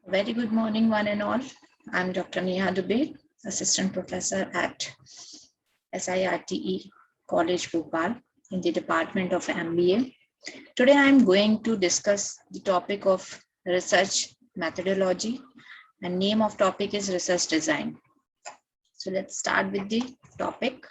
Very good morning, one and all. I'm Dr. Neha Dubey, Assistant Professor at SIRTE College, Bhopal, in the Department of MBA. Today, I'm going to discuss the topic of research methodology, and name of topic is research design. So let's start with the topic.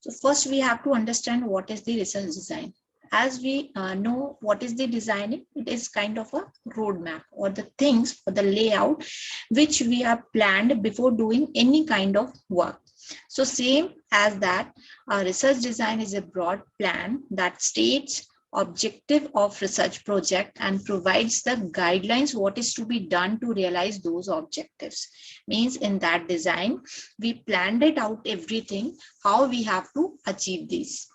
So first, we have to understand what is the research design. As we know what is the designing, it is kind of a roadmap or the things or the layout which we have planned before doing any kind of work. So same as that, research design is a broad plan that states objective of research project and provides the guidelines what is to be done to realize those objectives. Means in that design, we planned it out everything, how we have to achieve this.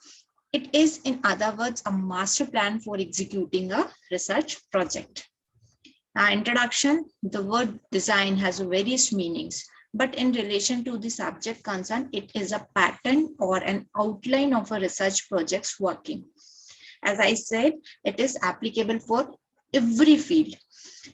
It is, in other words, a master plan for executing a research project. Now, introduction, the word design has various meanings, but in relation to the subject concerned, it is a pattern or an outline of a research project's working. As I said, it is applicable for every field.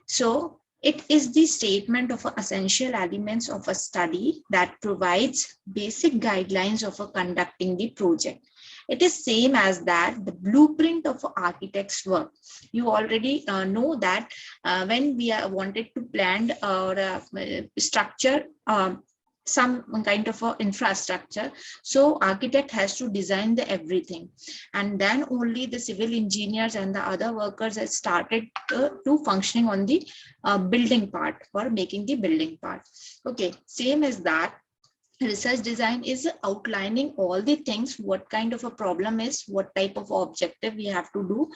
So it is the statement of essential elements of a study that provides basic guidelines of conducting the project. It is same as that the blueprint of architect's work. You already know that when we wanted to plan or structure some kind of a infrastructure, so architect has to design the everything, and then only the civil engineers and the other workers have started to functioning on the building part or making the building part. Okay, same as that, research design is outlining all the things, what kind of a problem is, what type of objective we have to do,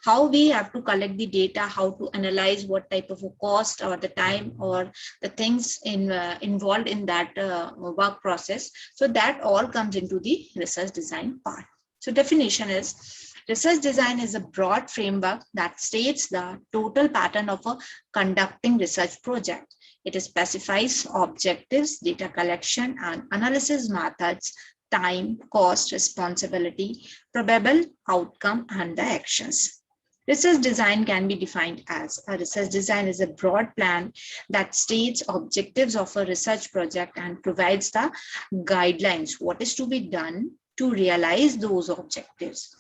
how we have to collect the data, how to analyze, what type of a cost or the time or the things involved in that work process. So that all comes into the research design part. So definition is, research design is a broad framework that states the total pattern of a conducting research project. It specifies objectives, data collection and analysis methods, time, cost, responsibility, probable outcome, and the actions. Research design can be defined as, a research design is a broad plan that states objectives of a research project and provides the guidelines, what is to be done to realize those objectives.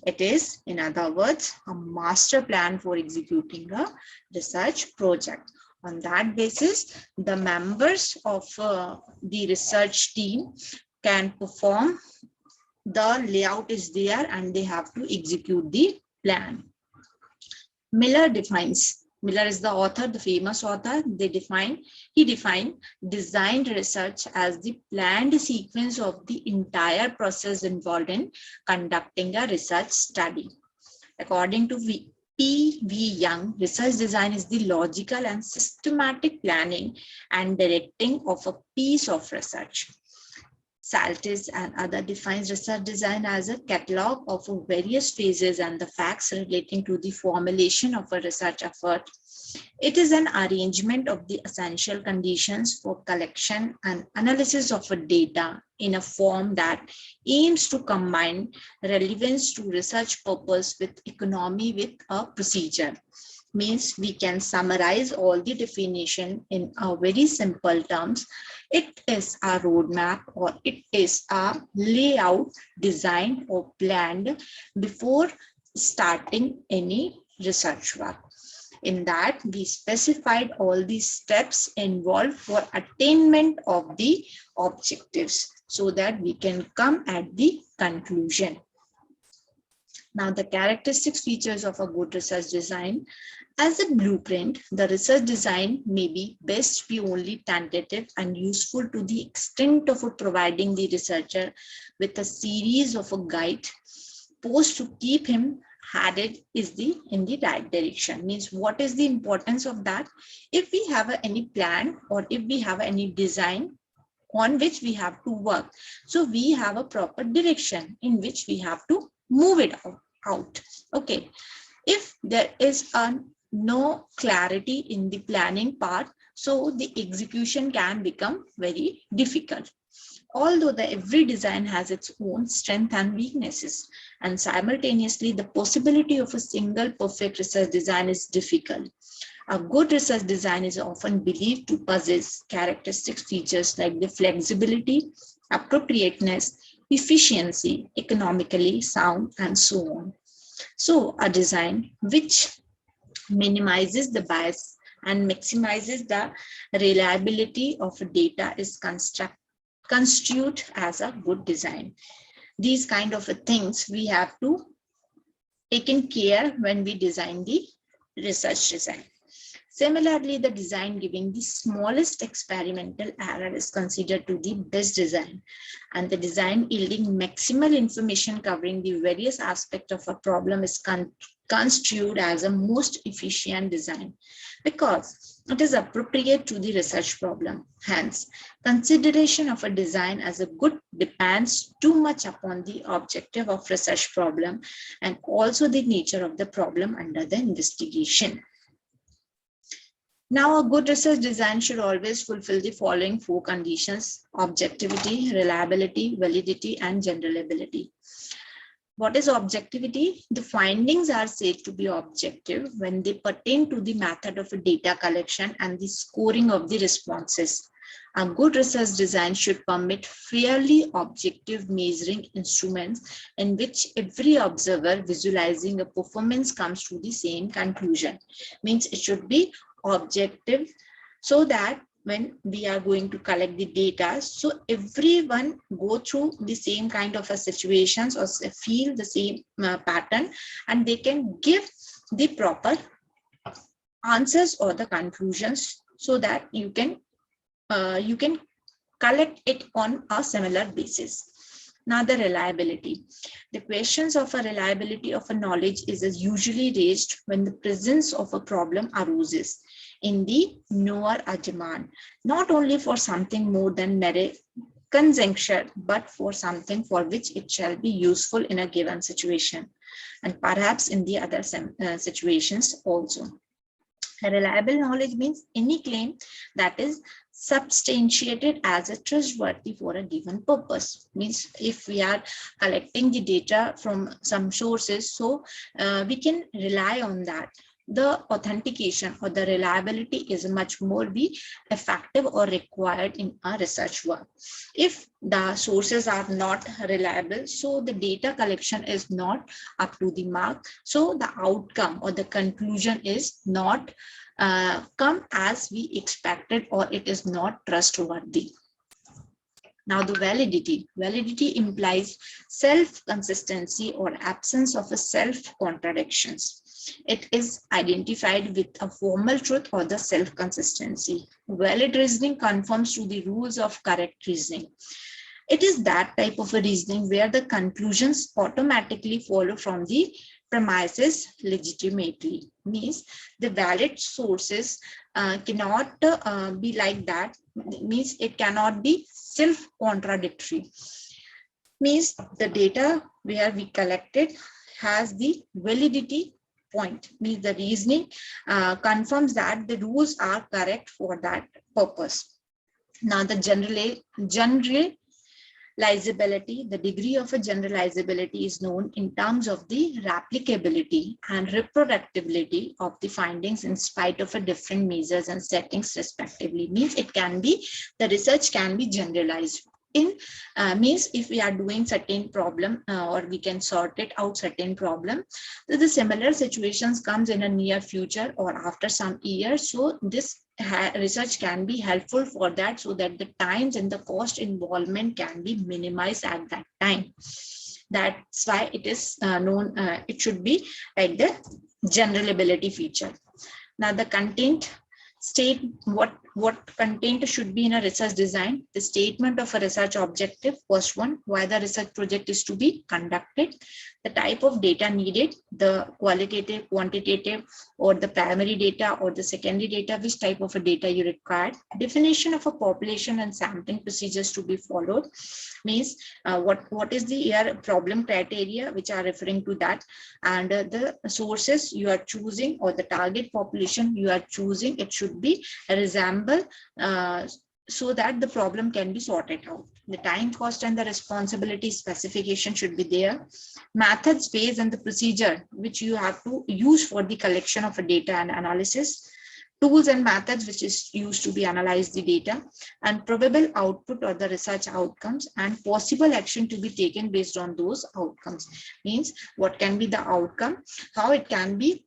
It is, in other words, a master plan for executing a research project. On that basis, the members of the research team can perform, the layout is there and they have to execute the plan. Miller is the author, the famous author. He defined designed research as the planned sequence of the entire process involved in conducting a research study. According to P.V. Young, research design is the logical and systematic planning and directing of a piece of research. Saltis and other defines research design as a catalog of various phases and the facts relating to the formulation of a research effort. It is an arrangement of the essential conditions for collection and analysis of a data in a form that aims to combine relevance to research purpose with economy with a procedure. Means we can summarize all the definition in a very simple terms. It is a roadmap or it is a layout designed or planned before starting any research work. In that, we specified all the steps involved for attainment of the objectives so that we can come at the conclusion. Now, the characteristic features of a good research design. As a blueprint, the research design may be best be only tentative and useful to the extent of providing the researcher with a series of a guide post to keep him headed in the right direction. Means what is the importance of that? If we have any plan or if we have any design on which we have to work, so we have a proper direction in which we have to move it out. Okay, if there is no clarity in the planning part, so the execution can become very difficult. Although every design has its own strengths and weaknesses, and simultaneously the possibility of a single perfect research design is difficult. A good research design is often believed to possess characteristic features like the flexibility, appropriateness, efficiency, economically sound, and so on. So a design which minimizes the bias and maximizes the reliability of data is construed as a good design. These kind of things we have to take in care when we design the research design. Similarly, the design giving the smallest experimental error is considered to be best design, and the design yielding maximal information covering the various aspects of a problem is construed as a most efficient design because it is appropriate to the research problem. Hence, consideration of a design as a good depends too much upon the objective of research problem and also the nature of the problem under the investigation. Now, a good research design should always fulfill the following 4 conditions: objectivity, reliability, validity, and generalizability. What is objectivity? The findings are said to be objective when they pertain to the method of data collection and the scoring of the responses. A good research design should permit fairly objective measuring instruments in which every observer visualizing a performance comes to the same conclusion. Means it should be objective so that when we are going to collect the data, so everyone go through the same kind of a situations or feel the same pattern, and they can give the proper answers or the conclusions so that you can collect it on a similar basis. Now, the reliability. The questions of a reliability of a knowledge is usually raised when the presence of a problem arises in the knower a demand, not only for something more than mere conjecture, but for something for which it shall be useful in a given situation, and perhaps in the other situations also. A reliable knowledge means any claim that is substantiated as a trustworthy for a given purpose. Means if we are collecting the data from some sources, so we can rely on that. The authentication or the reliability is much more be effective or required in our research work. If the sources are not reliable, so the data collection is not up to the mark, so the outcome or the conclusion is not come as we expected, or it is not trustworthy. Now, the validity. Validity implies self-consistency or absence of a self-contradictions. It is identified with a formal truth or the self-consistency. Valid reasoning conforms to the rules of correct reasoning. It is that type of a reasoning where the conclusions automatically follow from the premises legitimately. Means the valid sources cannot be like that. Means it cannot be self-contradictory. Means the data where we collected has the validity point. Means the reasoning confirms that the rules are correct for that purpose. Now, the generalizability, the degree of a generalizability is known in terms of the replicability and reproducibility of the findings in spite of a different measures and settings respectively. Means it can be, the research can be generalized. In means if we are doing certain problem or we can sort it out certain problem, so the similar situations comes in a near future or after some years, so this research can be helpful for that, so that the times and the cost involvement can be minimized at that time. That's why it is known, it should be like the generalizability feature. Now, the content state, what content should be in a research design. The statement of a research objective, first one, why the research project is to be conducted, the type of data needed, the qualitative, quantitative, or the primary data or the secondary data, which type of a data you require, definition of a population and sampling procedures to be followed. Means what is the problem criteria which are referring to that, and the sources you are choosing or the target population you are choosing, it should be resemble so that the problem can be sorted out. The time, cost, and the responsibility specification should be there. Methods, phase, and the procedure which you have to use for the collection of a data and analysis. Tools and methods which is used to be analyze the data, and probable output or the research outcomes, and possible action to be taken based on those outcomes. Means what can be the outcome, how it can be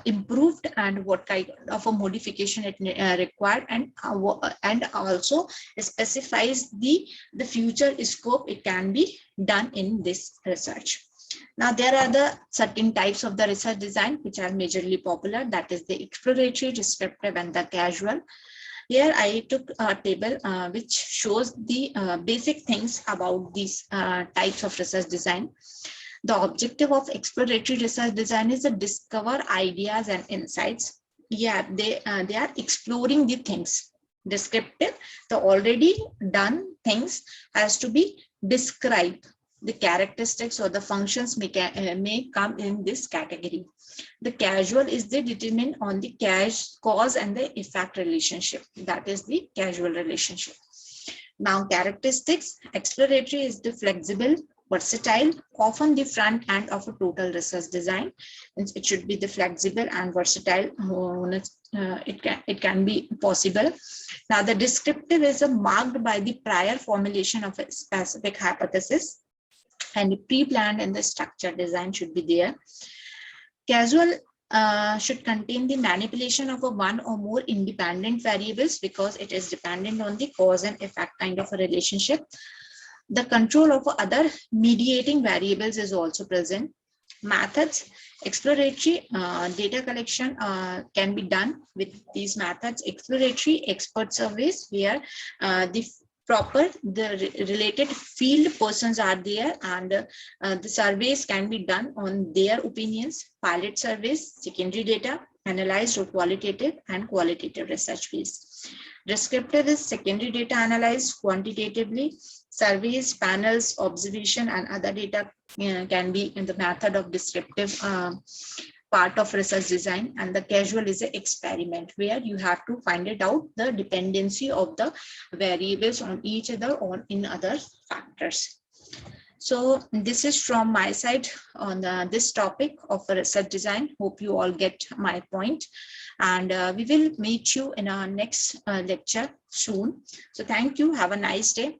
improved, and what kind of a modification it required, and also specifies the future scope it can be done in this research. Now, there are the certain types of the research design which are majorly popular, that is the exploratory, descriptive, and the casual. Here I took a table which shows the basic things about these types of research design. The objective of exploratory research design is to discover ideas and insights. Yeah, they are exploring the things. Descriptive, the already done things has to be described. The characteristics or the functions may come in this category. The casual is the determined on the cause and the effect relationship. That is the casual relationship. Now, characteristics, exploratory is the flexible, versatile, often the front end of a total research design. It should be the flexible and versatile. It can be possible. Now, the descriptive is marked by the prior formulation of a specific hypothesis, and the pre-planned and the structured design should be there. Casual should contain the manipulation of one or more independent variables because it is dependent on the cause and effect kind of a relationship. The control of other mediating variables is also present. Methods, exploratory data collection can be done with these methods. Exploratory expert surveys, where the related field persons are there, and the surveys can be done on their opinions. Pilot surveys, secondary data, analyzed or qualitative and qualitative research phase. Descriptive is secondary data analyzed quantitatively. Surveys, panels, observation, and other data can be in the method of descriptive part of research design. And the casual is an experiment where you have to find it out the dependency of the variables on each other or in other factors. So this is from my side on this topic of research design. Hope you all get my point, and we will meet you in our next lecture soon. So thank you. Have a nice day.